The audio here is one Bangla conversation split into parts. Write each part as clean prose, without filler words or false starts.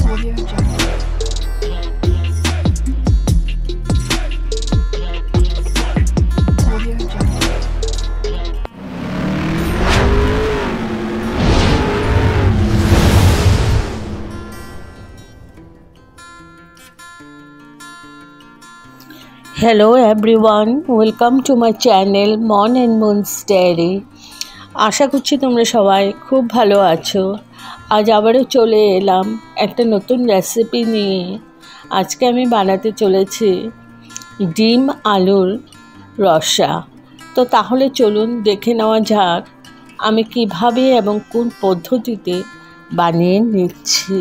Audio Jungle. Audio Jungle. Hello everyone, welcome to my channel Mon and Moon's Diary. আশা করছি তোমরা সবাই খুব ভালো আছো। আজ আবারও চলে এলাম একটা নতুন রেসিপি নিয়ে। আজকে আমি বানাতে চলেছি ডিম আলুর রসা। তো তাহলে চলুন দেখে নেওয়া যাক আমি কিভাবে এবং কোন পদ্ধতিতে বানিয়ে নিচ্ছি।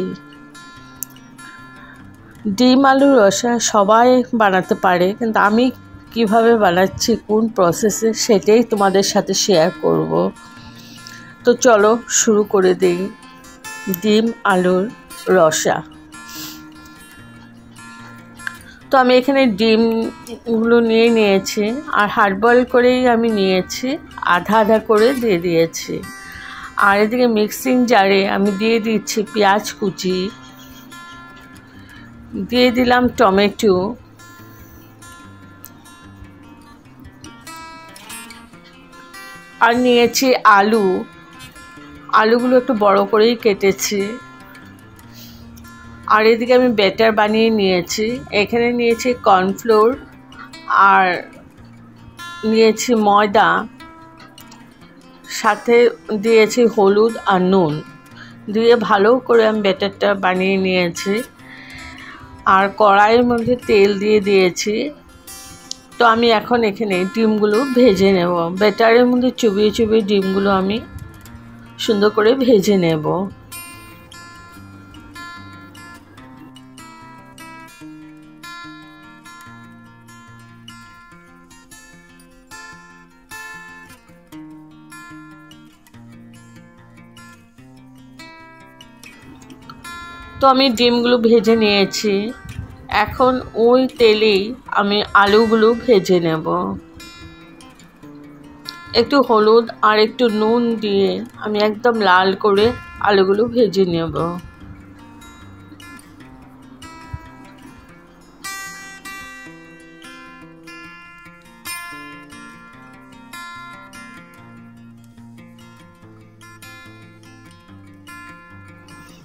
ডিম আলুর রসা সবাই বানাতে পারে, কিন্তু আমি কিভাবে বানাচ্ছি কোন প্রসেসে সেটাই তোমাদের সাথে শেয়ার করব। তো চলো শুরু করে দিই ডিম আলুর রসা। তো আমি এখানে ডিমগুলো নিয়েছি আর হার্ড বয়েল করেই আমি নিয়েছি, আধা আধা করে দিয়ে দিয়েছি। আর এদিকে মিক্সিং জারে আমি দিয়ে দিচ্ছি পেঁয়াজ কুচি, দিয়ে দিলাম টমেটো, আর নিয়েছি আলুগুলো একটু বড় করেই কেটেছি। আর এদিকে আমি ব্যাটার বানিয়ে নিয়েছি। এখানে নিয়েছি কর্নফ্লোর আর নিয়েছি ময়দা, সাথে দিয়েছি হলুদ আর নুন, দিয়ে ভালো করে আমি ব্যাটারটা বানিয়ে নিয়েছি। আর কড়াইয়ের মধ্যে তেল দিয়ে দিয়েছি। তো আমি এখন এখানে ডিমগুলো ভেজে নেব। ব্যাটারের মধ্যে চুবিয়ে চুবিয়ে ডিমগুলো আমি সুন্দর করে ভেজে নেব। তো আমি ডিমগুলো ভেজে নিয়েছি। এখন ওই তেলেই আমি আলুগুলো ভেজে নেব। একটু হলুদ আর একটু নুন দিয়ে আমি একদম লাল করে আলুগুলো ভেজে নেব।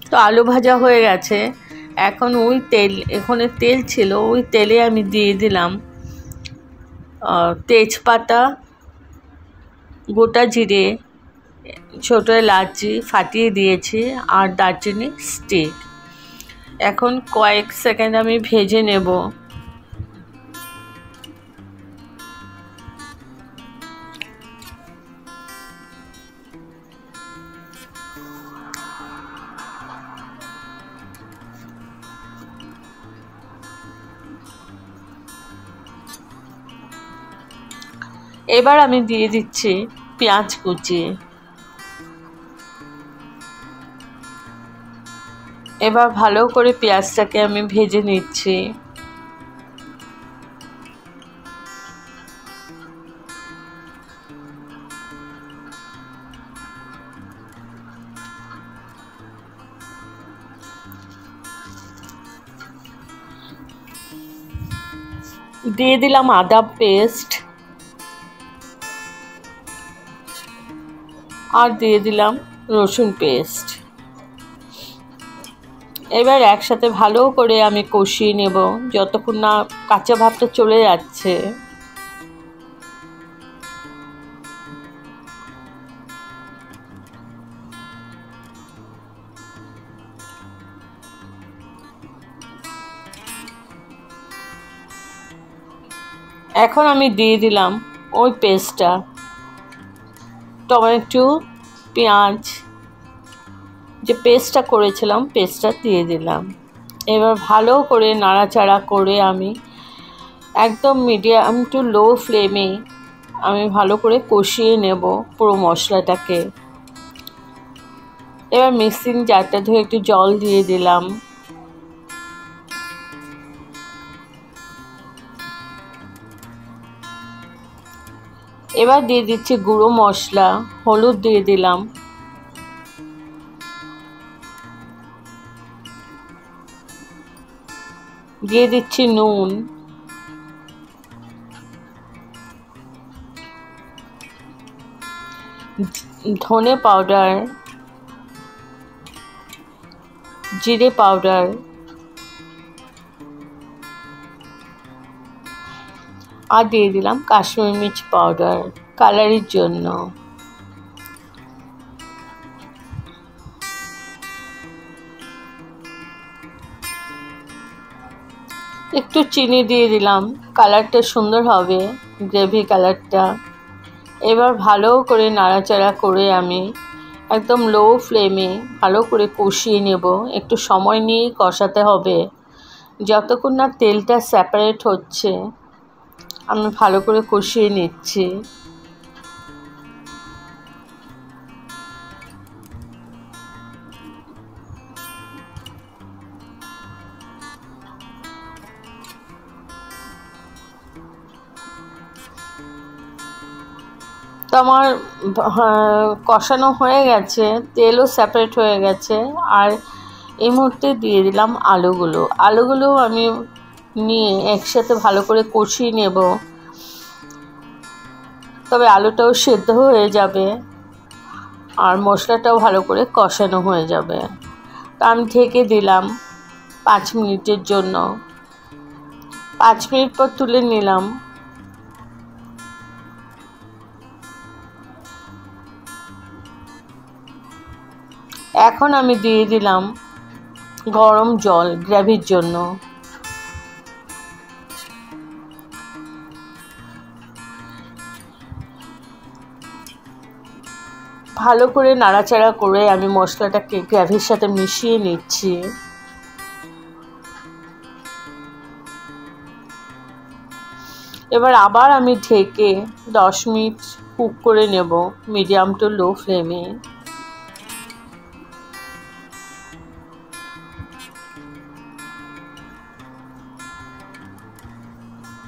তো আলু ভাজা হয়ে গেছে। এখন ওই এখানে তেল ছিল, ওই তেলে আমি দিয়ে দিলাম তেজপাতা, গোটা জিরে, ছোটো এলাচি ফাটিয়ে দিয়েছি, আর দারচিনি স্টিক। এখন কয়েক সেকেন্ড আমি ভেজে নেব। এবার আমি দিয়ে দিচ্ছি পেঁয়াজ কুচি। এবার ভালো করে পেঁয়াজটাকে আমি ভেজে নিচ্ছি। দিয়ে দিলাম আদা পেস্ট, আর দিয়ে দিলাম রসুন পেস্ট। এবার একসাথে ভালো করে আমি কষিয়ে নেব যতক্ষণ না কাঁচা ভাবটা চলে যাচ্ছে। এখন আমি দিয়ে দিলাম ওই পেস্টটা, টমেটো পেঁয়াজ যে পেস্টটা করেছিলাম পেস্টটা দিয়ে দিলাম। এবার ভালো করে নাড়াচাড়া করে আমি একদম মিডিয়াম টু লো ফ্লেমে আমি ভালো করে কষিয়ে নেব পুরো মশলাটাকে। এবার মিক্সিং জারটা ধুয়ে একটু জল দিয়ে দিলাম। এবার দিয়ে দিচ্ছি গুঁড়ো মশলা, হলুদ দিয়ে দিলাম, দিয়ে দিচ্ছি নুন, ধনে পাউডার, জিরে পাউডার, আর দিয়ে দিলাম কাশ্মীরি মির্চ পাউডার কালারের জন্য। একটু চিনি দিয়ে দিলাম, কালারটা সুন্দর হবে, গ্রেভি কালারটা। এবার ভালো করে নাড়াচাড়া করে আমি একদম লো ফ্লেমে ভালো করে কষিয়ে নেব। একটু সময় নিয়ে কষাতে হবে, যতক্ষণ না তেলটা সেপারেট হচ্ছে আমি ভালো করে কষিয়ে নিচ্ছি। তো আমার কষানো হয়ে গেছে, তেলও সেপারেট হয়ে গেছে। আর এই মুহূর্তে দিয়ে দিলাম আলুগুলো আমি নিয়ে একসাথে ভালো করে কষিয়ে নেব, তবে আলুটাও সেদ্ধ হয়ে যাবে আর মশলাটাও ভালো করে কষানো হয়ে যাবে। তো আমি ঢেকে দিলাম 5 মিনিটের জন্য। 5 মিনিট পর তুলে নিলাম। এখন আমি দিয়ে দিলাম গরম জল গ্রেভির জন্য। ভালো করে নাড়াচাড়া করে আমি মশলাটাকে গ্রেভির সাথে মিশিয়ে নিচ্ছি। এবার আবার আমি ঢেকে 10 মিনিট কুক করে নেব মিডিয়াম টু লো ফ্লেমে।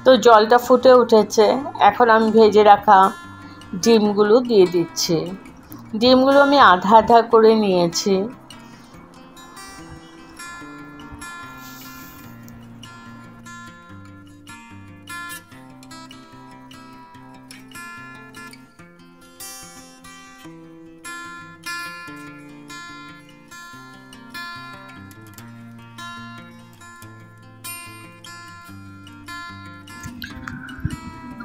তো জলটা ফুটে উঠেছে, এখন আমি ভেজে রাখা ডিমগুলো দিয়ে দিচ্ছি। ডিমগুলো আমি আধা আধা করে নিয়েছি।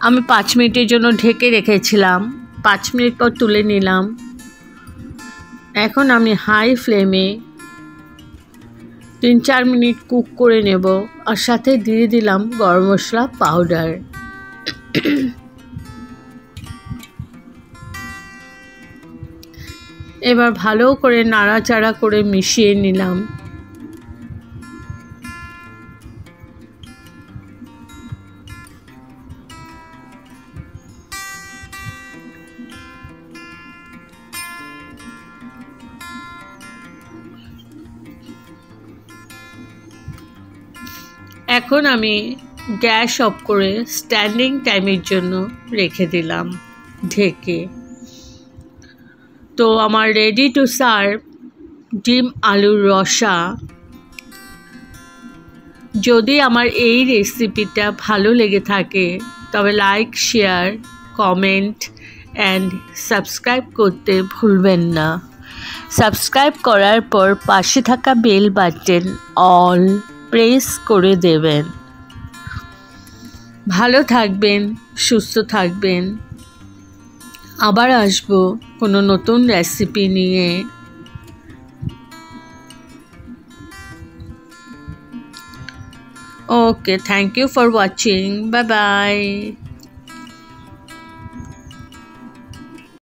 আমি 5 মিনিটের জন্য ঢেকে রেখেছিলাম। 5 মিনিট পর তুলে নিলাম। এখন আমি হাই ফ্লেমে 3-4 মিনিট কুক করে নেব, আর সাথে দিয়ে দিলাম গরম মশলা পাউডার। এবার ভালো করে নাড়াচাড়া করে মিশিয়ে নিলাম। এখন আমি গ্যাস অফ করে স্ট্যান্ডিং টাইমের জন্য রেখে দিলাম ঢেকে। তো আমার রেডি টু সার্ভ ডিম আলুর রসা। যদি আমার এই রেসিপিটা ভালো লেগে থাকে তবে like, share, comment and subscribe করতে ভুলবেন না। সাবস্ক্রাইব করার পর পাশে থাকা বেল বাটন অল প্রেস করে দেবেন। ভালো থাকবেন, সুস্থ থাকবেন। আবার আসবো কোনো নতুন রেসিপি নিয়ে। Okay, thank you for watching. Bye bye.